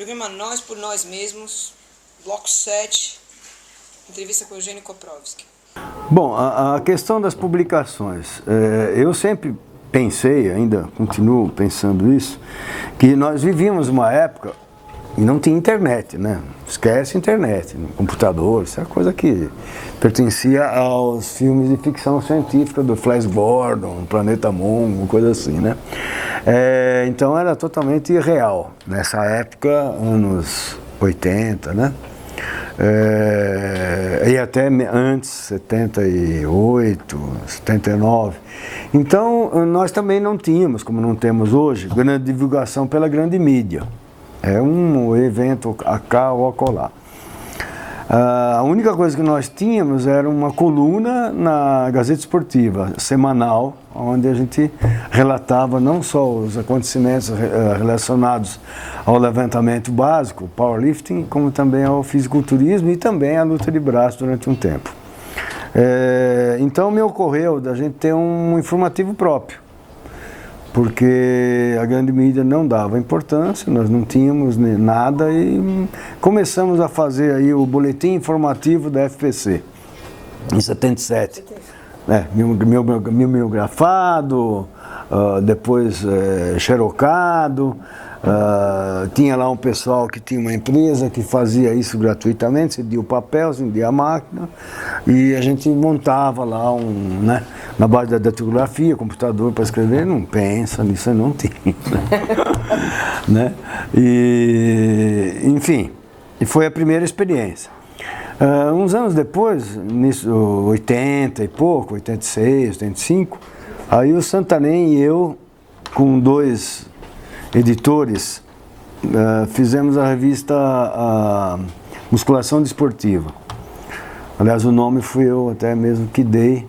Programa Nós por Nós Mesmos, Bloco 7, entrevista com Eugênio Koprovski. Bom, a questão das publicações, eu sempre pensei, ainda continuo pensando isso, que nós vivíamos uma época e não tinha internet, né? Esquece internet, computador, isso é coisa que pertencia aos filmes de ficção científica do Flash Gordon, Planeta Mongo, coisa assim, né? Então era totalmente irreal, nessa época, anos 80, né? E até antes, 78, 79. Então, nós também não tínhamos, como não temos hoje, grande divulgação pela grande mídia. É um evento a cá ou acolá. A única coisa que nós tínhamos era uma coluna na Gazeta Esportiva, semanal, onde a gente relatava não só os acontecimentos relacionados ao levantamento básico, powerlifting, como também ao fisiculturismo e também à luta de braço durante um tempo. Então me ocorreu da gente ter um informativo próprio, porque a grande mídia não dava importância, nós não tínhamos nada e começamos a fazer aí o boletim informativo da FPC, em 77. Mimeografado, depois xerocado, tinha lá um pessoal que tinha uma empresa que fazia isso gratuitamente, cedia o papel, cedia a máquina, e a gente montava lá né, na base da datilografia, computador para escrever, não pensa nisso, não tinha. Né? Enfim, e foi a primeira experiência. Uns anos depois, nisso, 80 e pouco, 86, 85, aí o Santarém e eu, com dois editores, fizemos a revista Musculação Desportiva. Aliás, o nome fui eu até mesmo que dei,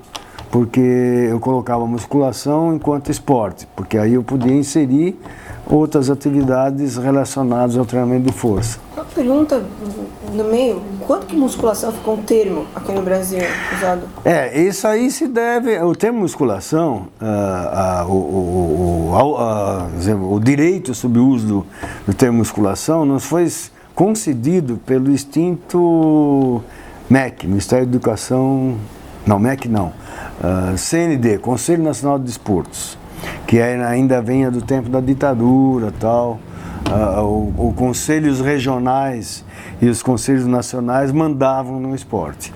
porque eu colocava musculação enquanto esporte, porque aí eu podia inserir outras atividades relacionadas ao treinamento de força. Uma pergunta no meio, quanto que musculação ficou um termo aqui no Brasil usado? Isso aí se deve, o termo musculação, o direito sobre o uso do termo musculação nos foi concedido pelo extinto MEC, Ministério da Educação, não, MEC não, CND, Conselho Nacional de Desportos, que ainda vinha do tempo da ditadura, tal. Os conselhos regionais e os conselhos nacionais mandavam no esporte,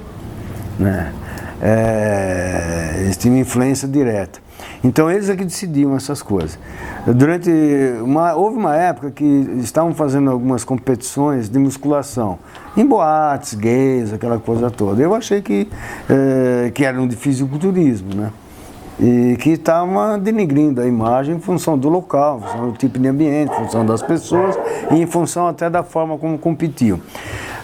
né? Eles tinham influência direta. Então eles é que decidiam essas coisas. Houve uma época que estavam fazendo algumas competições de musculação, em boates, gays, aquela coisa toda. Eu achei que eram de fisiculturismo, né? E que estava denegrindo a imagem em função do local, em função do tipo de ambiente, em função das pessoas e em função até da forma como competiam.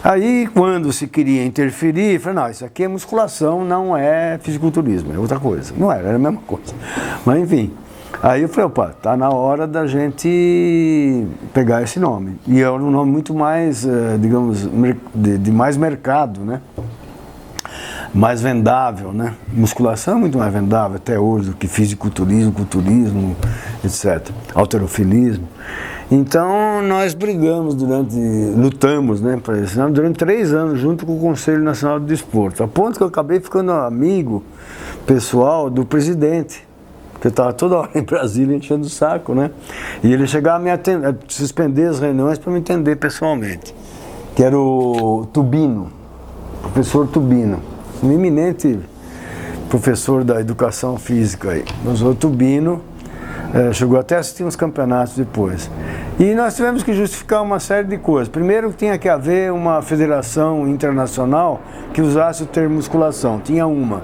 Aí, quando se queria interferir, eu falei, não, isso aqui é musculação, não é fisiculturismo, é outra coisa. Não era a mesma coisa. Mas, enfim, aí eu falei, opa, tá na hora da gente pegar esse nome. E é um nome muito mais, digamos, de mais mercado, né? Mais vendável, né? Musculação é muito mais vendável até hoje do que fisiculturismo, culturismo, etc. Halterofilismo. Então nós brigamos lutamos, né, para isso, durante 3 anos junto com o Conselho Nacional de Desporto, a ponto que eu acabei ficando amigo pessoal do presidente, que estava toda hora em Brasília enchendo o saco, né? E ele chegava a me atender, a suspender as reuniões para me entender pessoalmente, que era o Tubino, professor Tubino. Um eminente professor da educação física aí. O Tubino chegou até a assistir uns campeonatos depois. E nós tivemos que justificar uma série de coisas. Primeiro, tinha que haver uma federação internacional que usasse o termo musculação. Tinha uma.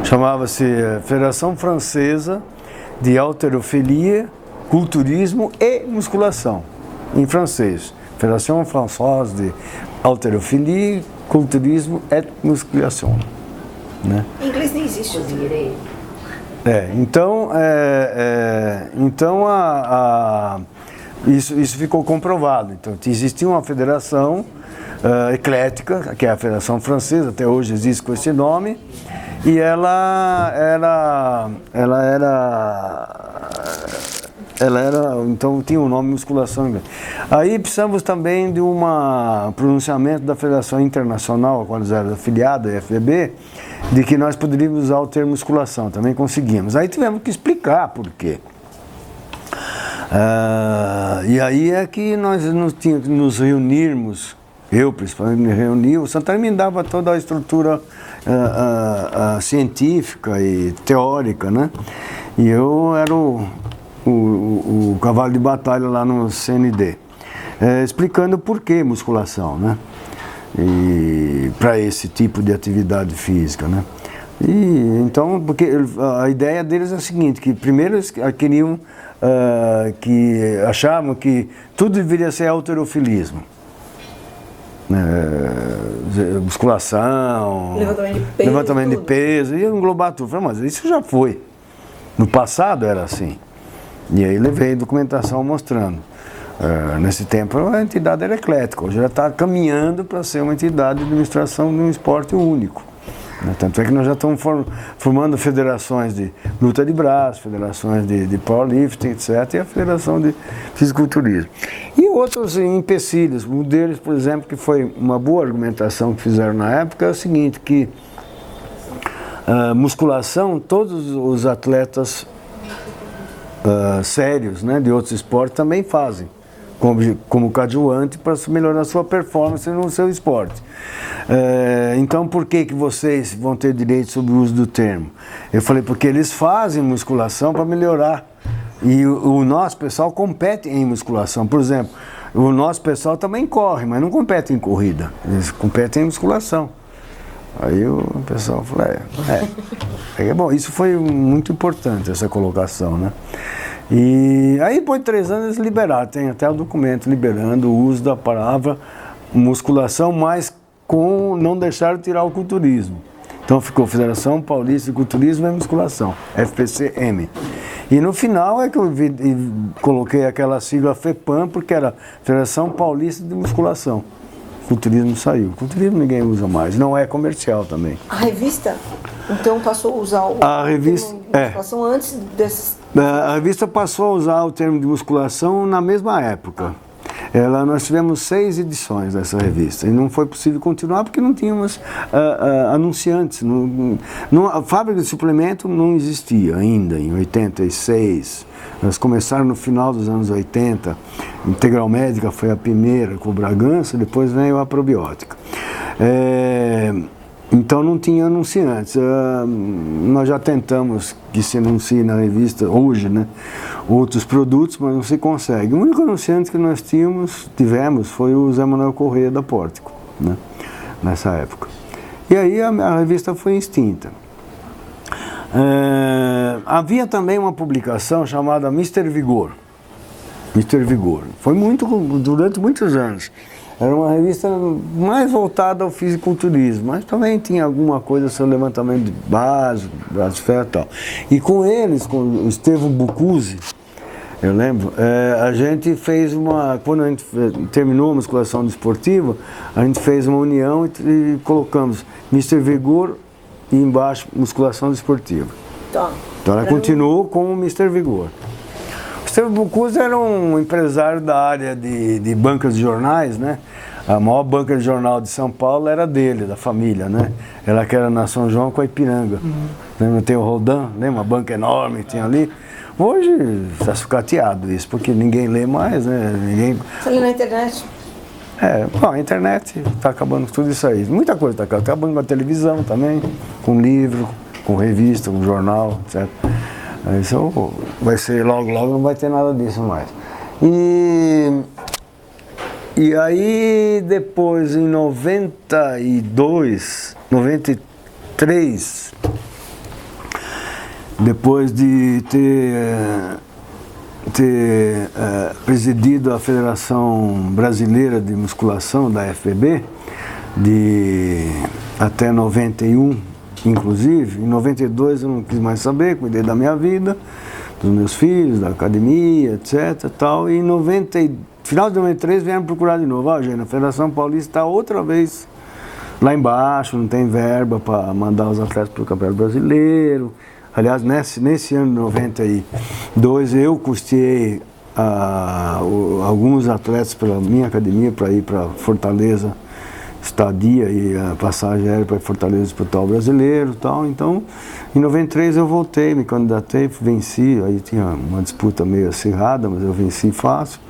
Chamava-se Federação Francesa de Haltérophilie, Culturismo e Musculação, em francês. Fédération Française de Haltérophilie, Culturismo e Musculação, né? Em inglês nem existe o direito. Então isso ficou comprovado. Então existia uma federação eclética, que é a Federação Francesa, até hoje existe com esse nome, e ela ela era, então tinha o nome musculação em inglês. Aí precisamos também de um pronunciamento da Federação Internacional, a qual eles eram afiliada, a FBB, de que nós poderíamos usar o termo musculação, também conseguimos. Aí tivemos que explicar por quê. E aí é que nós tínhamos que nos reunirmos, eu principalmente me reuni, o Santana me dava toda a estrutura científica e teórica, né? E eu era o cavalo de batalha lá no CND, explicando por que musculação, né? E para esse tipo de atividade física, né? E então, porque a ideia deles é a seguinte, que primeiro eles queriam que achavam que tudo deveria ser halterofilismo. Musculação, levantamento de peso, ia englobar tudo. Falei, mas isso já foi. No passado era assim. E aí levei documentação mostrando. Nesse tempo a entidade era eclética, hoje ela está caminhando para ser uma entidade de administração de um esporte único. Tanto é que nós já estamos formando federações de luta de braço, federações de powerlifting, etc., e a federação de fisiculturismo. E outros empecilhos, um deles, por exemplo, que foi uma boa argumentação que fizeram na época, é o seguinte, que musculação, todos os atletas sérios, né, de outros esportes também fazem, como coadjuvante para melhorar a sua performance no seu esporte. Então, por que vocês vão ter direito sobre o uso do termo? Eu falei, porque eles fazem musculação para melhorar. E o nosso pessoal compete em musculação. Por exemplo, o nosso pessoal também corre, mas não compete em corrida. Eles competem em musculação. Aí o pessoal falou, bom, isso foi muito importante, essa colocação, né? E aí, depois de 3 anos, eles liberaram, tem até o documento liberando o uso da palavra musculação, mas não deixaram tirar o culturismo. Então ficou Federação Paulista de Culturismo e Musculação, FPCM. E no final é que eu coloquei aquela sigla FEPAM, porque era Federação Paulista de Musculação. Culturismo saiu. Culturismo ninguém usa mais, não é comercial também. A revista, então, passou a usar a revista, musculação antes desses... A revista passou a usar o termo de musculação na mesma época. Nós tivemos 6 edições dessa revista e não foi possível continuar porque não tínhamos anunciantes. A fábrica de suplemento não existia ainda, em 86. Nós começaram no final dos anos 80. Integral Médica foi a primeira com o Bragança, depois veio a probiótica. Então não tinha anunciantes. Nós já tentamos que se anuncie na revista hoje, né, outros produtos, mas não se consegue. O único anunciante que nós tivemos foi o Zé Manuel Corrêa da Pórtico, né, nessa época. E aí a revista foi extinta. Havia também uma publicação chamada Mr. Vigor. Mr. Vigor. Foi durante muitos anos. Era uma revista mais voltada ao fisiculturismo, mas também tinha alguma coisa sobre levantamento de base, braço de ferro e tal. E com eles, com o Estevão Bucuzzi, eu lembro, a gente fez quando a gente terminou a musculação desportiva, a gente fez uma união e colocamos Mr. Vigor e embaixo musculação desportiva. Então ela continuou com o Mr. Vigor. O Estevão Bucuzzi era um empresário da área de bancas de jornais, né? A maior banca de jornal de São Paulo era dele, da família, né? Ela que era na São João com a Ipiranga. Lembra, tem o Rodan, lembra? Uma banca enorme que tinha ali. Hoje está sucateado isso, porque ninguém lê mais, né? Você lê na internet? A internet está acabando com tudo isso aí. Muita coisa está acabando com a televisão também, com livro, com revista, com jornal, etc. Isso vai ser logo, não vai ter nada disso mais. E aí depois, em 92, 93, depois de ter presidido a Federação Brasileira de Musculação, da FBB, até 91, inclusive, em 92 eu não quis mais saber, cuidei da minha vida, dos meus filhos, da academia, etc. Tal, e final de 93 vieram procurar de novo. Gente, a Federação Paulista está outra vez lá embaixo, não tem verba para mandar os atletas para o Campeonato Brasileiro. Aliás, nesse ano de 92, eu custeei alguns atletas pela minha academia para ir para Fortaleza, estadia e a passagem aérea para Fortaleza disputar o brasileiro e tal. Então, em 93 eu voltei, me candidatei, venci, aí tinha uma disputa meio acirrada, mas eu venci fácil.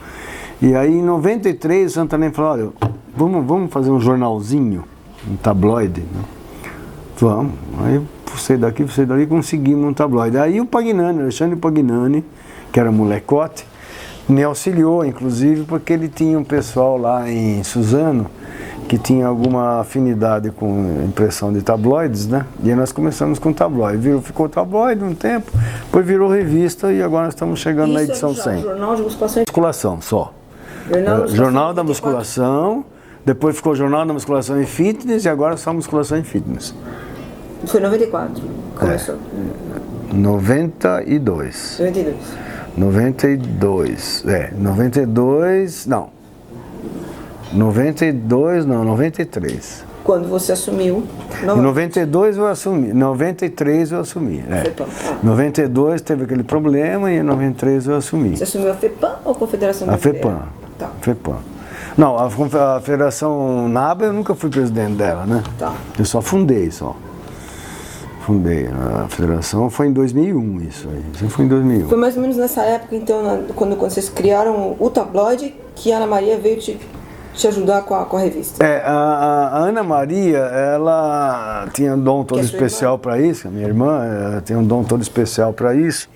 E aí em 93 o Santarém falou, olha, vamos fazer um jornalzinho, um tabloide, né? Vamos. Aí você daqui, conseguimos um tabloide. Aí o Pagnani, Alexandre Pagnani, que era molecote, me auxiliou, inclusive, porque ele tinha um pessoal lá em Suzano que tinha alguma afinidade com impressão de tabloides, né? E aí nós começamos com tabloide. Ficou tabloide um tempo, depois virou revista e agora nós estamos chegando na edição 100. Jornal de musculação? Musculação, só. Jornal da Musculação, depois ficou Jornal da Musculação e Fitness e agora só Musculação e Fitness. Foi 94, começou. 92. 92, 93. Quando você assumiu? Em 92 eu assumi, 93 eu assumi. FEPAM. 92 teve aquele problema e em 93 eu assumi. Você assumiu a FEPAM ou a Confederação Brasileira? A FEPAM. Tá. FEPAM. Não, a Federação NABA eu nunca fui presidente dela, né? Tá. Eu só fundei, Fundei. A federação foi em 2001, isso aí. Isso foi em 2001. Foi mais ou menos nessa época, então, quando vocês criaram o tabloide, que a Ana Maria veio te ajudar com a revista. A Ana Maria, ela tinha um dom todo especial para isso, a minha irmã tinha um dom todo especial para isso.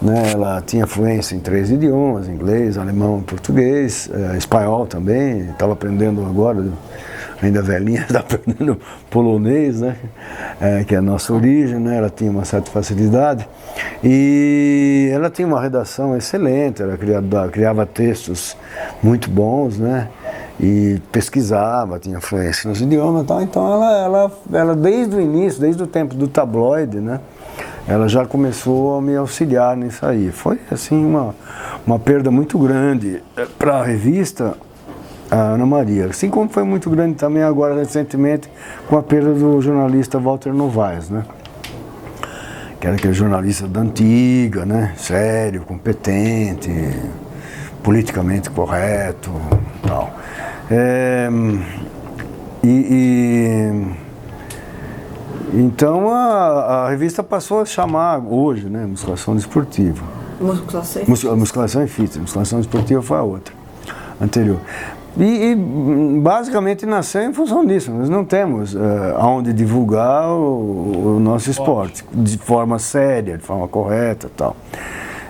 Né? Ela tinha fluência em 3 idiomas, inglês, alemão, português, espanhol também, estava aprendendo agora, ainda velhinha, está aprendendo polonês, né? Que é a nossa origem, né? Ela tinha uma certa facilidade e ela tinha uma redação excelente, ela criava textos muito bons, né? E pesquisava, tinha fluência nos idiomas e tal, então ela desde o início, desde o tempo do tabloide, né? Ela já começou a me auxiliar nisso aí. Foi assim uma perda muito grande para a revista, a Ana Maria, assim como foi muito grande também agora recentemente com a perda do jornalista Walter Novaes, né? Que era aquele jornalista da antiga, né? Sério, competente, politicamente correto, tal. Então a revista passou a chamar hoje, né? Musculação Desportiva. Musculação e Fitness. Musculação Desportiva foi a outra, anterior. E basicamente nasceu em função disso. Nós não temos aonde divulgar o nosso esporte de forma séria, de forma correta e tal.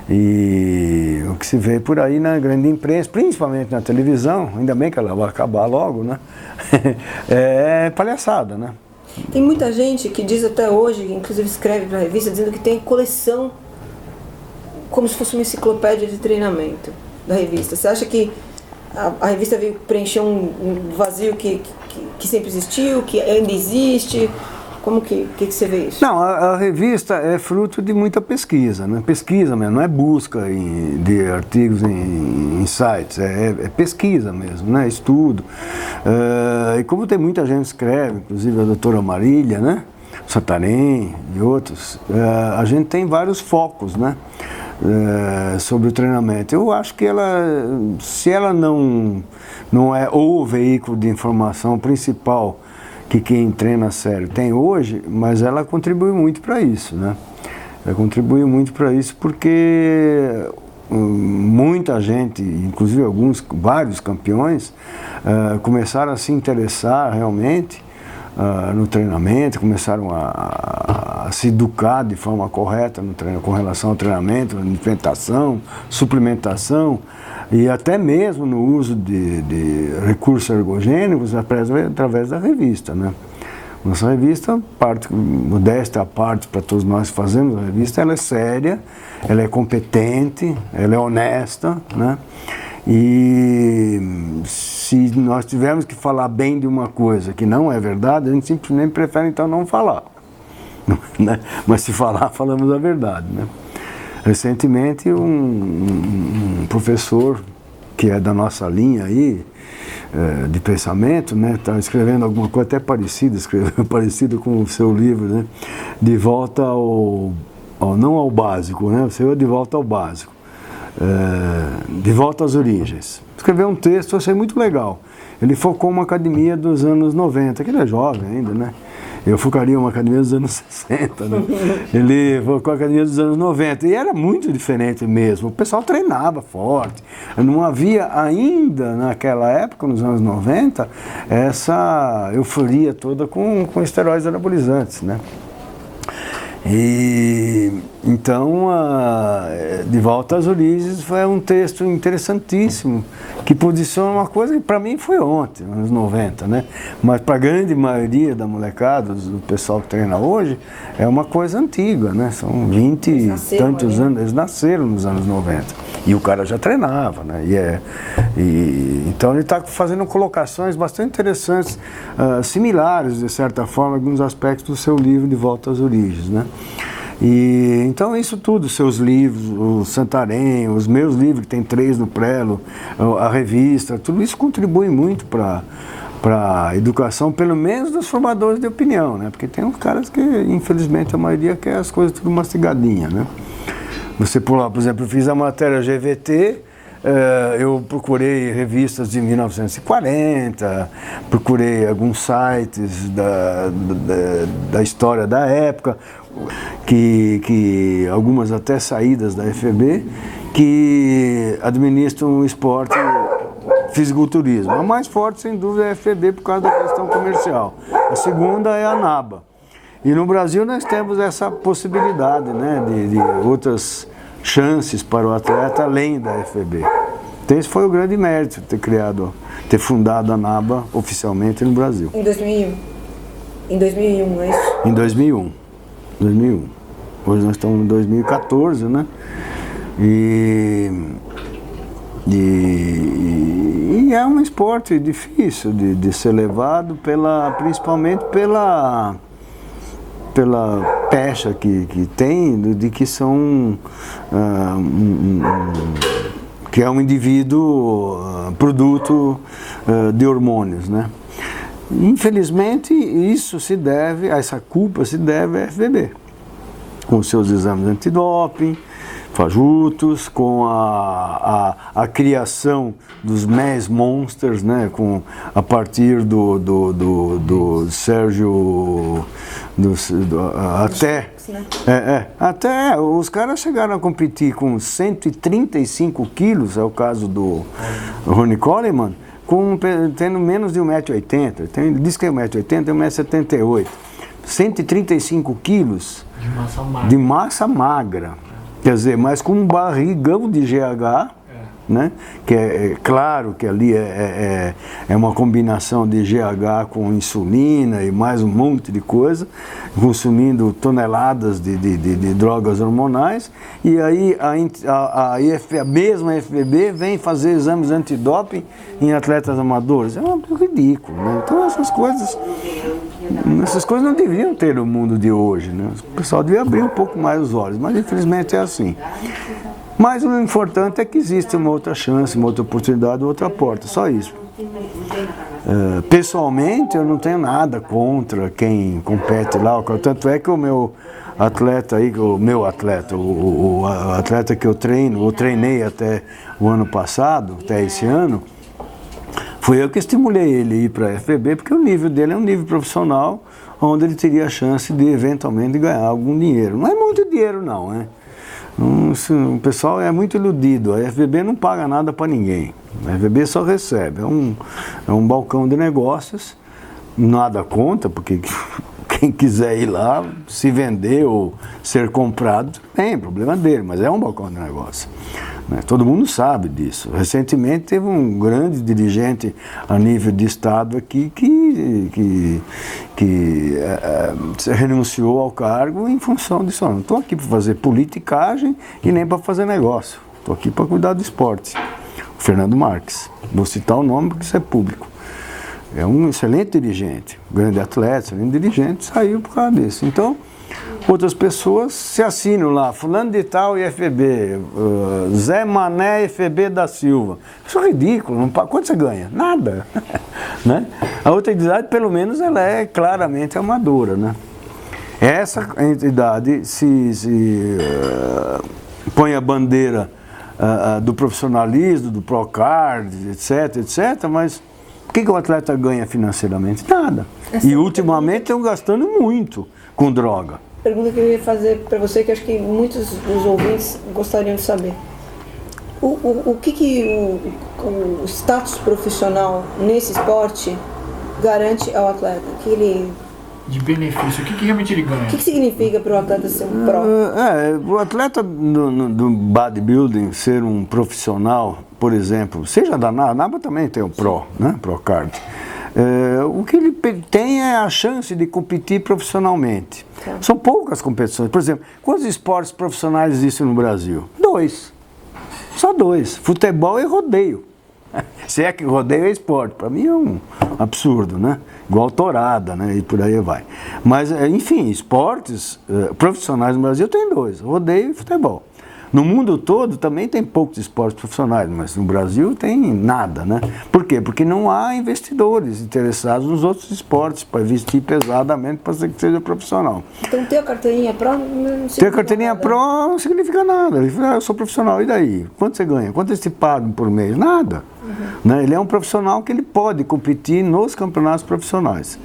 E o que se vê por aí na grande imprensa, principalmente na televisão, ainda bem que ela vai acabar logo, né? É palhaçada, né? Tem muita gente que diz até hoje, inclusive escreve para a revista, dizendo que tem coleção como se fosse uma enciclopédia de treinamento da revista. Você acha que a revista veio preencher um vazio que sempre existiu, que ainda existe? Como que você vê isso? Não, a revista é fruto de muita pesquisa, né? Pesquisa mesmo, não é busca de artigos em sites, é pesquisa mesmo, né? Estudo. E como tem muita gente que escreve, inclusive a doutora Marília, né? Santarém e outros, a gente tem vários focos, né? Sobre o treinamento. Eu acho que se ela não é o veículo de informação principal que quem treina a sério tem hoje, mas ela contribui muito para isso, né? Ela contribui muito para isso porque muita gente, inclusive vários campeões, começaram a se interessar realmente no treinamento, começaram a se educar de forma correta no treino, com relação ao treinamento, alimentação, suplementação e até mesmo no uso de recursos ergogênicos através da revista, né? Nossa revista, modéstia à parte para todos nós que fazemos a revista, ela é séria, ela é competente, ela é honesta, né? E se nós tivermos que falar bem de uma coisa que não é verdade, a gente simplesmente prefere então não falar, né? Mas se falar, falamos a verdade, né? Recentemente um professor que é da nossa linha aí, de pensamento, né, está escrevendo alguma coisa até parecida, escreveu parecido com o seu livro, né, de volta ao não ao básico, né? Você vai de volta ao básico. De volta às origens. Escreveu um texto, eu achei muito legal. Ele focou uma academia dos anos 90, que ele é jovem ainda, né? Eu focaria uma academia dos anos 60, né? Ele focou a academia dos anos 90, e era muito diferente mesmo. O pessoal treinava forte. Não havia ainda, naquela época, nos anos 90, essa euforia toda com esteroides anabolizantes, né? E então, De Volta às Origens foi um texto interessantíssimo, que posiciona uma coisa que para mim foi ontem, nos anos 90, né? Mas para a grande maioria da molecada, do pessoal que treina hoje, é uma coisa antiga, né? São 20 e tantos anos, eles nasceram nos anos 90. E o cara já treinava, né? Então ele está fazendo colocações bastante interessantes, similares, de certa forma, alguns aspectos do seu livro De Volta às Origens, né? E então isso tudo, seus livros, o Santarém, os meus livros, que tem 3 no Prelo, a revista, tudo isso contribui muito para a educação, pelo menos dos formadores de opinião, né? Porque tem uns caras que, infelizmente, a maioria quer as coisas tudo mastigadinha, né? Você, por exemplo, eu fiz a matéria GVT, eu procurei revistas de 1940, procurei alguns sites da história da época, que algumas até saídas da FEB, que administram o esporte fisiculturismo. A mais forte, sem dúvida, é a FEB por causa da questão comercial. A segunda é a ANABA. E no Brasil nós temos essa possibilidade, né, de outras chances para o atleta além da FEB. Então esse foi o grande mérito, ter fundado a ANABA oficialmente no Brasil. Em 2001? Em 2001, é isso? Em 2001. Hoje nós estamos em 2014, né? E é um esporte difícil de ser levado, principalmente pela pecha que tem, de que são que é um indivíduo produto de hormônios, né? Infelizmente, essa culpa se deve à FBB, com seus exames antidoping, fajutos, com a criação dos mass monsters, né, a partir do Sérgio, até os caras chegaram a competir com 135 quilos, é o caso do Ronnie Coleman, tendo menos de 1,80 m, ele diz que é 1,80 m, é 1,78 m, 135 quilos de massa magra. Quer dizer, mas com um barrigão de GH, né? Que é claro que ali é uma combinação de GH com insulina e mais um monte de coisa, consumindo toneladas de drogas hormonais, e aí a mesma FBB vem fazer exames antidoping em atletas amadores. É ridículo, né? Então essas coisas não deveriam ter no mundo de hoje, né? O pessoal devia abrir um pouco mais os olhos, mas infelizmente é assim. Mas o importante é que existe uma outra chance, uma outra oportunidade, outra porta, só isso. Pessoalmente, eu não tenho nada contra quem compete lá, tanto é que o meu atleta aí, o atleta que eu treinei até o ano passado, até esse ano, foi eu que estimulei ele a ir para a FBB, porque o nível dele é um nível profissional, onde ele teria a chance de eventualmente ganhar algum dinheiro. Não é muito dinheiro não, né? O pessoal é muito iludido, a FBB não paga nada para ninguém, a FBB só recebe, é um balcão de negócios, nada conta, porque quem quiser ir lá, se vender ou ser comprado, tem problema dele, mas é um balcão de negócio. Todo mundo sabe disso. Recentemente teve um grande dirigente a nível de estado aqui que renunciou ao cargo em função disso. Não estou aqui para fazer politicagem e nem para fazer negócio. Estou aqui para cuidar do esporte. O Fernando Marques. Vou citar o nome porque isso é público. É um excelente dirigente, grande atleta, excelente dirigente, saiu por causa disso. Então, outras pessoas se assinam lá, fulano de tal e FB, Zé Mané FB da Silva. Isso é ridículo, quanto você ganha? Nada. Né? A outra entidade, pelo menos, ela é claramente amadora, né? Essa entidade põe a bandeira do profissionalismo, do Procard, etc, etc, mas o que o atleta ganha financeiramente? Nada. E ultimamente estão gastando muito com droga. Pergunta que eu ia fazer para você, que acho que muitos dos ouvintes gostariam de saber. O que o status profissional nesse esporte garante ao atleta? De benefício, o que realmente ele ganha? O que significa para o atleta ser um pró? O atleta do bodybuilding ser um profissional, por exemplo, seja da NABA, a NABA também tem o Pro, né? Procard. O que ele tem é a chance de competir profissionalmente. Tá. São poucas competições. Por exemplo, quantos esportes profissionais existem no Brasil? 2. Só 2. Futebol e rodeio. Se é que rodeio é esporte, para mim é um absurdo, né? Igual tourada, né? E por aí vai. Mas, enfim, esportes profissionais no Brasil tem 2, rodeio e futebol. No mundo todo também tem poucos esportes profissionais, mas no Brasil tem nada, né? Por quê? Porque não há investidores interessados nos outros esportes para investir pesadamente para que seja profissional. Então ter a carteirinha pró não significa ter a carteirinha nada. pró não significa nada. Ele fala, eu sou profissional, e daí? Quanto você ganha? Quanto eles te pagam por mês? Nada. Né? Ele é um profissional que ele pode competir nos campeonatos profissionais.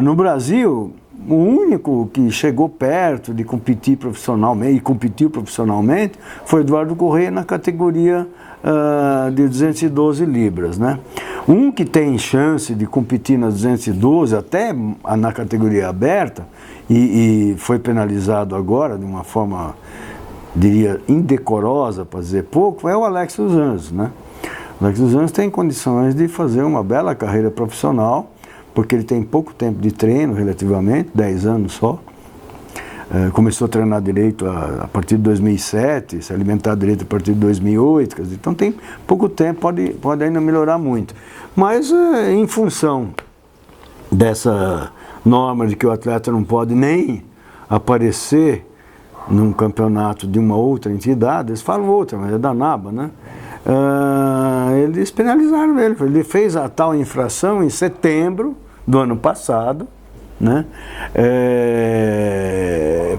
No Brasil, o único que chegou perto de competir profissionalmente, e competiu profissionalmente, foi Eduardo Corrêa na categoria de 212 libras, né? Um que tem chance de competir nas 212, até na categoria aberta, e foi penalizado agora de uma forma, diria, indecorosa, para dizer pouco, é o Alex dos Anjos, né? O Alex dos Anjos tem condições de fazer uma bela carreira profissional, porque ele tem pouco tempo de treino, relativamente, 10 anos só. Começou a treinar direito a partir de 2007, se alimentar direito a partir de 2008, quer dizer, então tem pouco tempo, pode ainda melhorar muito. Mas em função dessa norma de que o atleta não pode nem aparecer num campeonato de uma outra entidade, eles falam outra, mas é da NABA, né? Eles penalizaram ele. Ele fez a tal infração em setembro do ano passado, né?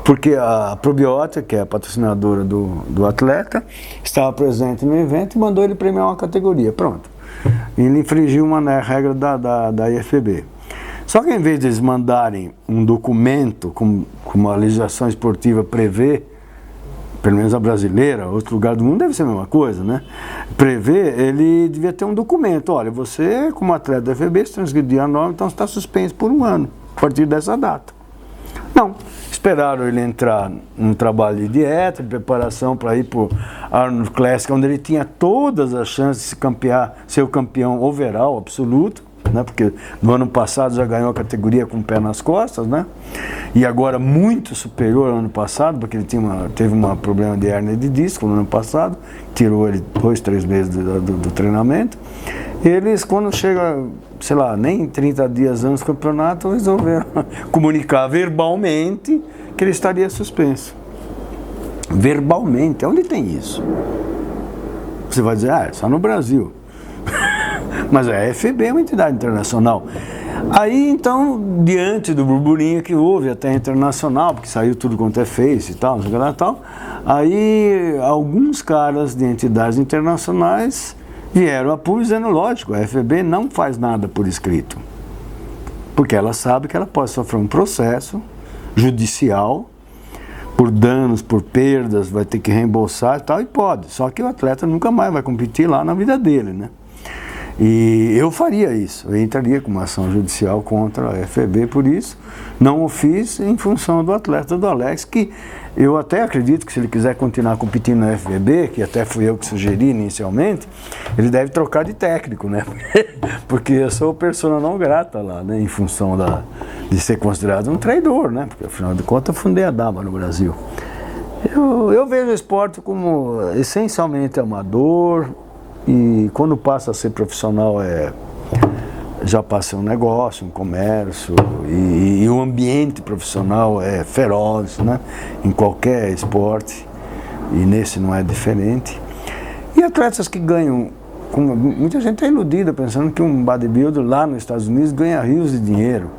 Porque a Probiótica, que é a patrocinadora do atleta, estava presente no evento e mandou ele premiar uma categoria. Pronto. Ele infringiu uma regra da IFBB. Só que em vez de eles mandarem um documento, como a legislação esportiva prevê, pelo menos a brasileira, outro lugar do mundo deve ser a mesma coisa, né? Prevê, ele devia ter um documento. Olha, você, como atleta da FBB, se transgredir a norma, então você está suspenso por 1 ano, a partir dessa data. Não. Esperaram ele entrar num trabalho de dieta, de preparação para ir para o Arnold Classic, onde ele tinha todas as chances de ser o campeão overall absoluto, né? Porque no ano passado já ganhou a categoria com o pé nas costas, né? E agora muito superior ao ano passado, porque ele teve um problema de hérnia de disco no ano passado, tirou ele 2, 3 meses do treinamento. Eles, quando chega, sei lá, nem 30 dias antes do campeonato, resolveram comunicar verbalmente que ele estaria suspenso. Verbalmente, onde tem isso? Você vai dizer, só no Brasil. Mas a FB é uma entidade internacional. Aí, então, diante do burburinho que houve, até internacional, porque saiu tudo quanto é Face e tal, não sei o que lá e tal, aí alguns caras de entidades internacionais vieram a público dizendo, lógico, a FB não faz nada por escrito. Porque ela sabe que ela pode sofrer um processo judicial por danos, por perdas, vai ter que reembolsar e tal, e pode. Só que o atleta nunca mais vai competir lá na vida dele, né? E eu faria isso, eu entraria com uma ação judicial contra a FBB por isso. Não o fiz em função do atleta do Alex, que eu até acredito que se ele quiser continuar competindo na FBB, que até fui eu que sugeri inicialmente, ele deve trocar de técnico, né? Porque eu sou persona não grata lá, né? Em função de ser considerado um traidor, né? Porque afinal de contas eu fundei a NABA no Brasil. Eu vejo o esporte como essencialmente amador, e quando passa a ser profissional já passa um negócio, um comércio, e o ambiente profissional é feroz, né? Em qualquer esporte, e nesse não é diferente. E atletas que ganham, muita gente é iludida pensando que um bodybuilder lá nos Estados Unidos ganha rios de dinheiro.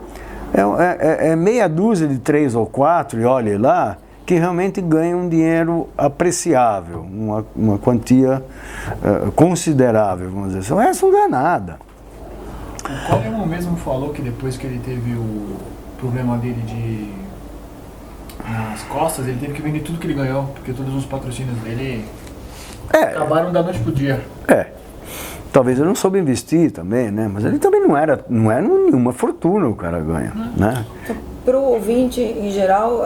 É meia dúzia de 3 ou 4, e olhe lá, que realmente ganham um dinheiro apreciável, uma quantia considerável, vamos dizer assim. O resto não dá nada. O Coleman mesmo falou que depois que ele teve o problema dele nas costas, ele teve que vender tudo que ele ganhou, porque todos os patrocínios dele acabaram da noite pro dia. Talvez ele não soube investir também, né? Mas ele também não era nenhuma fortuna o cara ganha, né? Para o ouvinte, em geral,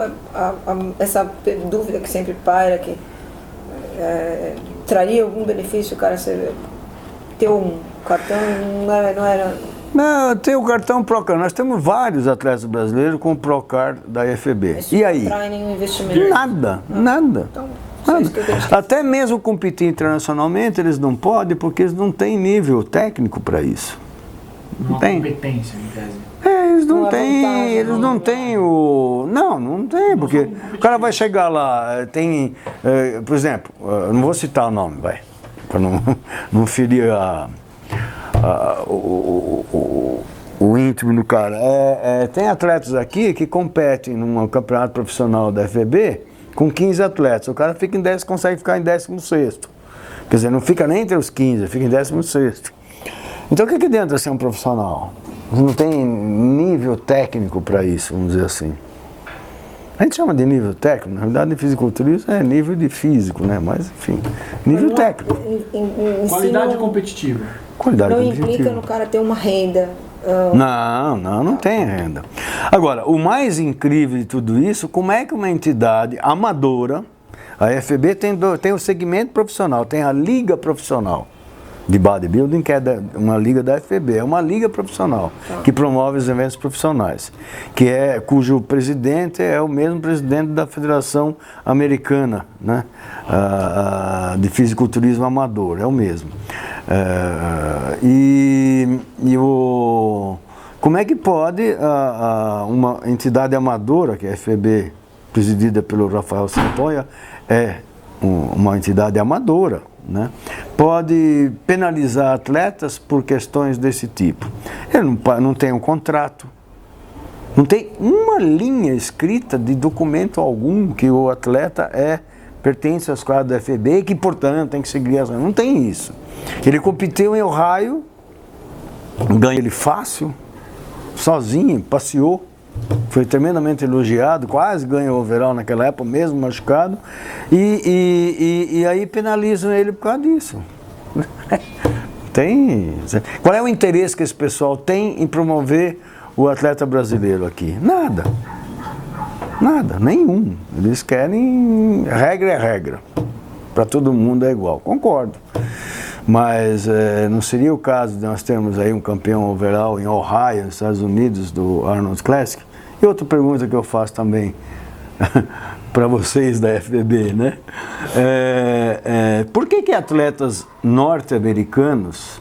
essa dúvida que sempre paira, que traria algum benefício o cara ter um cartão, não era... Não, tem o cartão Procar. Nós temos vários atletas brasileiros com o Procar da FEB. Isso E aí? não traz nenhum investimento. Nada. Então, Nada. isso que eu acredito. Até mesmo competir internacionalmente eles não podem porque eles não têm nível técnico para isso. Uma tem. competência, em tese. Eles não Uma têm, vantagem, eles não têm o... Não tem, porque o cara vai chegar lá, tem, por exemplo, eu não vou citar o nome, para não ferir o íntimo do cara. Tem atletas aqui que competem num campeonato profissional da FEB com 15 atletas. O cara fica consegue ficar em 16º. Quer dizer, não fica nem entre os 15, fica em 16º. Então o que adianta ser um profissional? Não tem nível técnico para isso, vamos dizer assim. A gente chama de nível técnico, na realidade em fisiculturismo é nível de físico, né? Mas enfim, nível técnico. Qualidade competitiva. Qualidade Não competitiva. implica no cara ter uma renda. Não tem renda. Agora, o mais incrível de tudo isso, como é que uma entidade amadora, a FEB tem o segmento profissional, tem a liga profissional de bodybuilding, que é uma liga da FEB, é uma liga profissional que promove os eventos profissionais, cujo presidente é o mesmo presidente da Federação Americana, né, de Fisiculturismo Amador, é o mesmo. Como é que pode uma entidade amadora, que é a FEB, presidida pelo Rafael Santoya, uma entidade amadora, né, pode penalizar atletas por questões desse tipo? Ele não tem um contrato, não tem uma linha escrita de documento algum que o atleta pertence às quadras da FEB e que, portanto, tem que seguir as... Não tem isso. Ele competiu em Ohio, ganhou ele fácil, sozinho, passeou, foi tremendamente elogiado, quase ganhou o overall naquela época, mesmo machucado, e aí penalizam ele por causa disso. Qual é o interesse que esse pessoal tem em promover o atleta brasileiro aqui? Nada, nenhum. Eles querem, regra é regra, para todo mundo é igual, concordo. Mas não seria o caso de nós termos aí um campeão overall em Ohio, nos Estados Unidos, do Arnold Classic? E outra pergunta que eu faço também para vocês da FBB, né? Por que atletas norte-americanos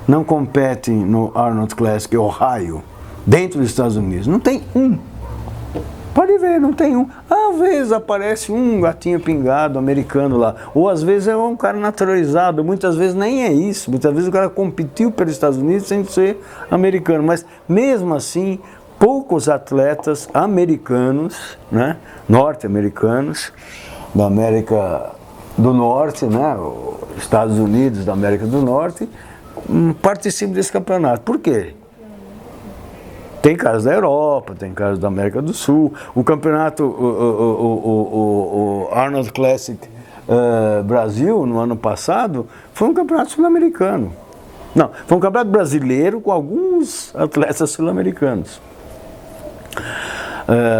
não competem no Arnold Classic Ohio, dentro dos Estados Unidos? Não tem um. Pode ver, não tem um. Às vezes aparece um gatinho pingado americano lá, ou às vezes é um cara naturalizado, muitas vezes nem é isso, muitas vezes o cara competiu pelos Estados Unidos sem ser americano, mas mesmo assim, poucos atletas americanos, né, norte-americanos, da América do Norte, né, Estados Unidos da América do Norte, participam desse campeonato. Por quê? Tem caras da Europa, tem caras da América do Sul. O campeonato, o Arnold Classic Brasil, no ano passado, foi um campeonato sul-americano. Não, foi um campeonato brasileiro com alguns atletas sul-americanos.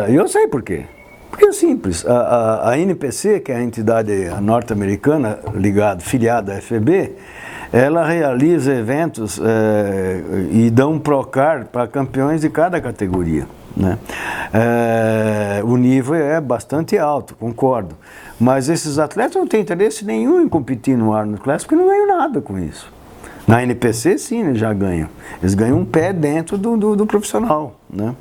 E eu sei por quê. Porque é simples. A NPC, que é a entidade norte-americana filiada à FEB, ela realiza eventos e dá um Procar para campeões de cada categoria, né? O nível é bastante alto, concordo. Mas esses atletas não têm interesse nenhum em competir no Arnold Classic porque não ganham nada com isso. Na NPC, sim, eles já ganham. Eles ganham um pé dentro do profissional, né?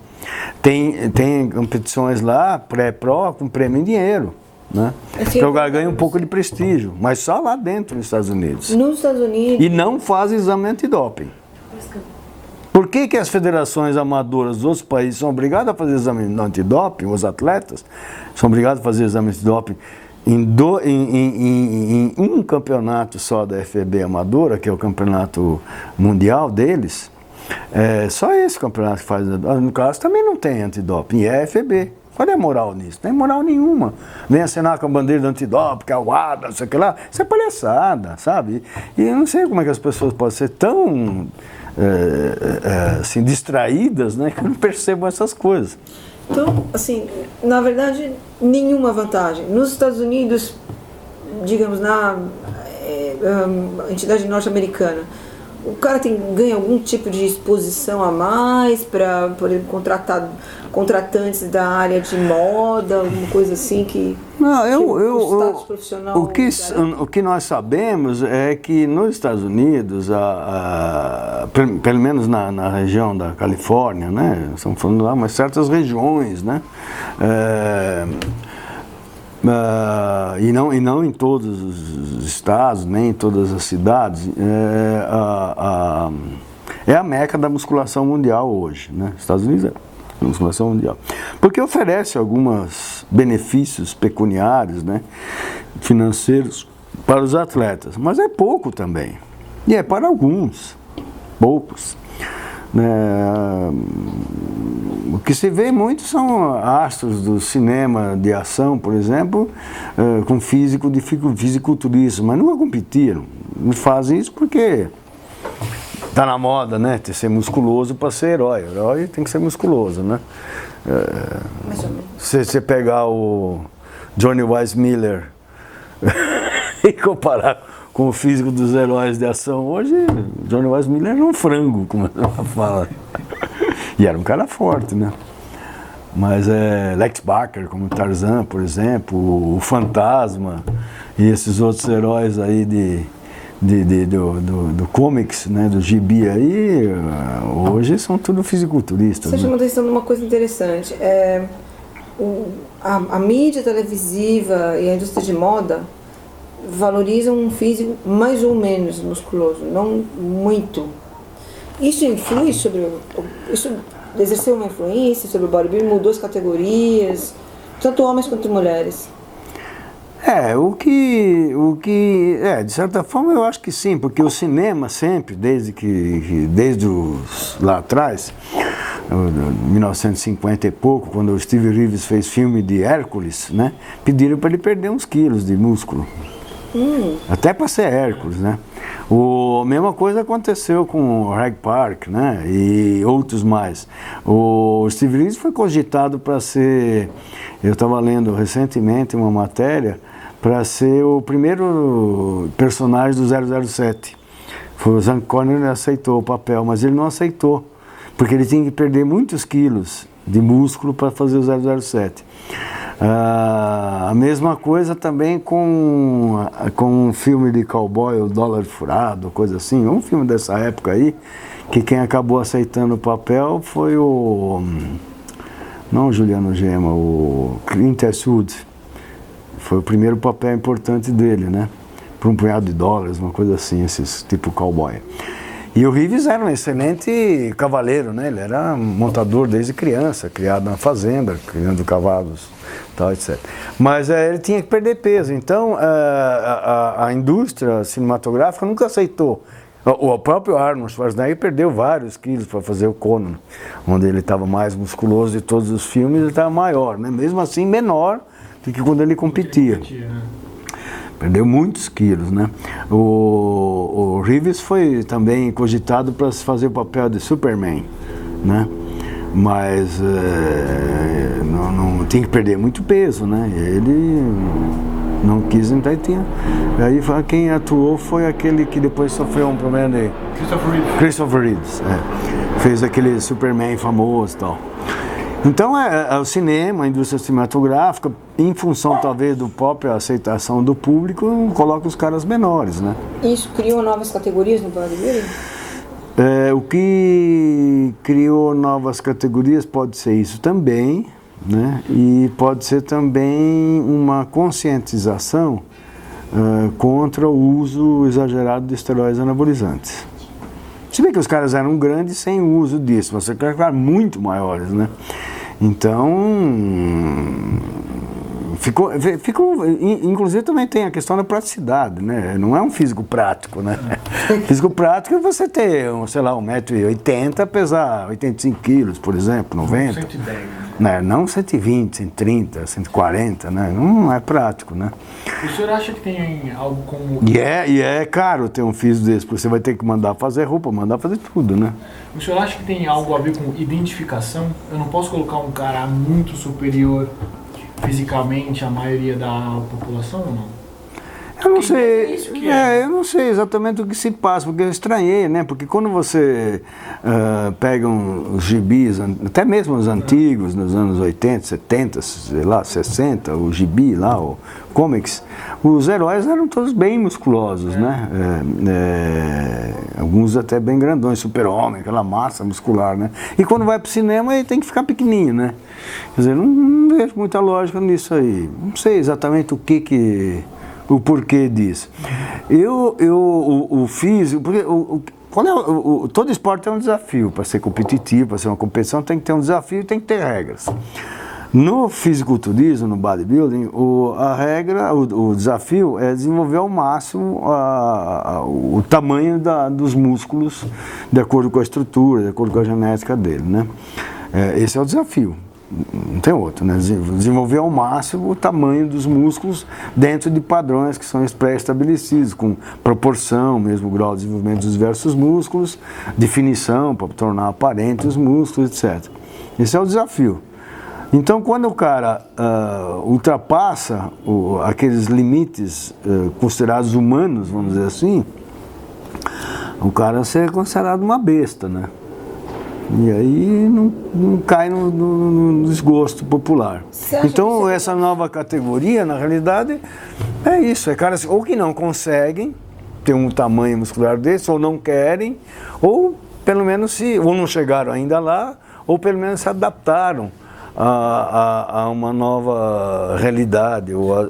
Tem competições lá, pré-pro, com prêmio em dinheiro, né? Então o cara ganha um pouco de prestígio, mas só lá dentro dos Estados Unidos. Nos Estados Unidos. E não faz exame antidoping. Por que as federações amadoras dos outros países são obrigadas a fazer exame antidoping, os atletas são obrigados a fazer exame antidoping em um campeonato só da FEB amadora, que é o campeonato mundial deles? Só esse campeonato que faz. No caso também não tem antidoping, é a FEB. Qual é a moral nisso? Não tem moral nenhuma. Vem assinar com a bandeira do antidoping, que é o ADA, não sei o que lá. Isso é palhaçada, sabe? E eu não sei como é que as pessoas podem ser tão assim, distraídas, né, que não percebam essas coisas. Então, assim, na verdade, nenhuma vantagem. Nos Estados Unidos, digamos, na entidade norte-americana, o cara ganha algum tipo de exposição a mais para, por exemplo, contratantes da área de moda, alguma coisa assim que... Não, o status profissional... O que nós sabemos é que nos Estados Unidos, pelo menos na região da Califórnia, né, estamos falando lá, mas certas regiões, né, e não em todos os estados, nem em todas as cidades, é a meca da musculação mundial hoje, né? Estados Unidos é a musculação mundial. Porque oferece alguns benefícios pecuniários, né, financeiros para os atletas, mas é pouco também. E é para alguns, poucos. O que se vê muito são astros do cinema de ação, por exemplo, com fisiculturismo, mas nunca competiram. Não fazem isso porque está na moda, né? Ter ser musculoso para ser herói. Herói tem que ser musculoso, né? Se você pegar o Johnny Weissmuller e comparar com o físico dos heróis de ação hoje, Johnny Weissmuller era um frango, como ela fala. E era um cara forte, né? Mas Lex Barker, como Tarzan, por exemplo, o Fantasma e esses outros heróis aí do comics, né, do gibi aí, hoje são tudo fisiculturistas. Você né? chama atenção de uma coisa interessante. A mídia televisiva e a indústria de moda valorizam um físico mais ou menos musculoso, não muito. Isso influi sobre... Isso exerceu uma influência sobre o bodybuilding, mudou as categorias, tanto homens quanto mulheres? De certa forma eu acho que sim, porque o cinema sempre, desde lá atrás, 1950 e pouco, quando o Steve Reeves fez filme de Hércules, né, pediram para ele perder uns quilos de músculo. Até para ser Hércules, né? A mesma coisa aconteceu com o Reg Park, né? E outros mais. O Steve Reeves foi cogitado para ser, eu estava lendo recentemente uma matéria, para ser o primeiro personagem do 007. Foi o Sean Connery, aceitou o papel, mas ele não aceitou, porque ele tinha que perder muitos quilos de músculo para fazer o 007. A mesma coisa também com um filme de cowboy, o Dólar Furado, coisa assim, um filme dessa época aí, que quem acabou aceitando o papel foi não o Juliano Gema, o Clint Eastwood. Foi o primeiro papel importante dele, né? Por um punhado de dólares, uma coisa assim, esses tipo cowboy. E o Reeves era um excelente cavaleiro, né? Ele era montador desde criança, criado na fazenda, criando cavalos, tal, etc. Mas ele tinha que perder peso. Então, a indústria cinematográfica nunca aceitou. O próprio Arnold Schwarzenegger perdeu vários quilos para fazer o Conan, onde ele estava mais musculoso de todos os filmes, ele estava maior, né? Mesmo assim, menor do que quando ele competia. Perdeu muitos quilos, né? O Reeves foi também cogitado para fazer o papel de Superman, né? Mas não tinha que perder muito peso, né? Ele não quis, então aí quem atuou foi aquele que depois sofreu um problema de... Christopher Reeves, fez aquele Superman famoso e tal. Então, o cinema, a indústria cinematográfica, em função talvez da própria aceitação do público, coloca os caras menores, né? Isso criou novas categorias no bodybuilding? O que criou novas categorias pode ser isso também, né? E pode ser também uma contra o uso exagerado de esteroides anabolizantes. Se bem que os caras eram grandes sem o uso disso, você quer ficar muito maiores, né? Então, inclusive também tem a questão da praticidade, né? Não é um físico prático, né? Físico prático é você ter, sei lá, 1,80 m, pesar 85 quilos, por exemplo, 90. 110, né? Não 120, 130, 140, né? Não é prático, né? O senhor acha que tem algo como... E é caro ter um físico desse, porque você vai ter que mandar fazer roupa, mandar fazer tudo, né? O senhor acha que tem algo a ver com identificação? Eu não posso colocar um cara muito superior fisicamente à maioria da população ou não? Eu não sei, eu não sei exatamente o que se passa, porque eu estranhei, né? Porque quando você pega os gibis, até mesmo os antigos, nos anos 80, 70, sei lá, 60, o gibi lá, o comics, os heróis eram todos bem musculosos, né? Alguns até bem grandões, super-homem, aquela massa muscular, né? E quando vai pro cinema, ele tem que ficar pequenininho, né? Quer dizer, não vejo muita lógica nisso aí. Não sei exatamente o porquê disso. O físico, porque todo esporte é um desafio. Para ser competitivo, para ser uma competição, tem que ter um desafio e tem que ter regras. No fisiculturismo, no bodybuilding, o desafio é desenvolver ao máximo o tamanho dos músculos de acordo com a estrutura, de acordo com a genética dele, né? Esse é o desafio. Não tem outro, né? Desenvolver ao máximo o tamanho dos músculos dentro de padrões que são pré-estabelecidos, com proporção, mesmo grau de desenvolvimento dos diversos músculos, definição para tornar aparente os músculos, etc. Esse é o desafio. Então, quando o cara ultrapassa aqueles limites considerados humanos, vamos dizer assim, o cara é considerado uma besta, né? E aí não cai no desgosto popular. Então essa nova categoria, na realidade, é isso. É caras ou que não conseguem ter um tamanho muscular desse, ou não querem, ou pelo menos ou não chegaram ainda lá, ou pelo menos se adaptaram a uma nova realidade, ou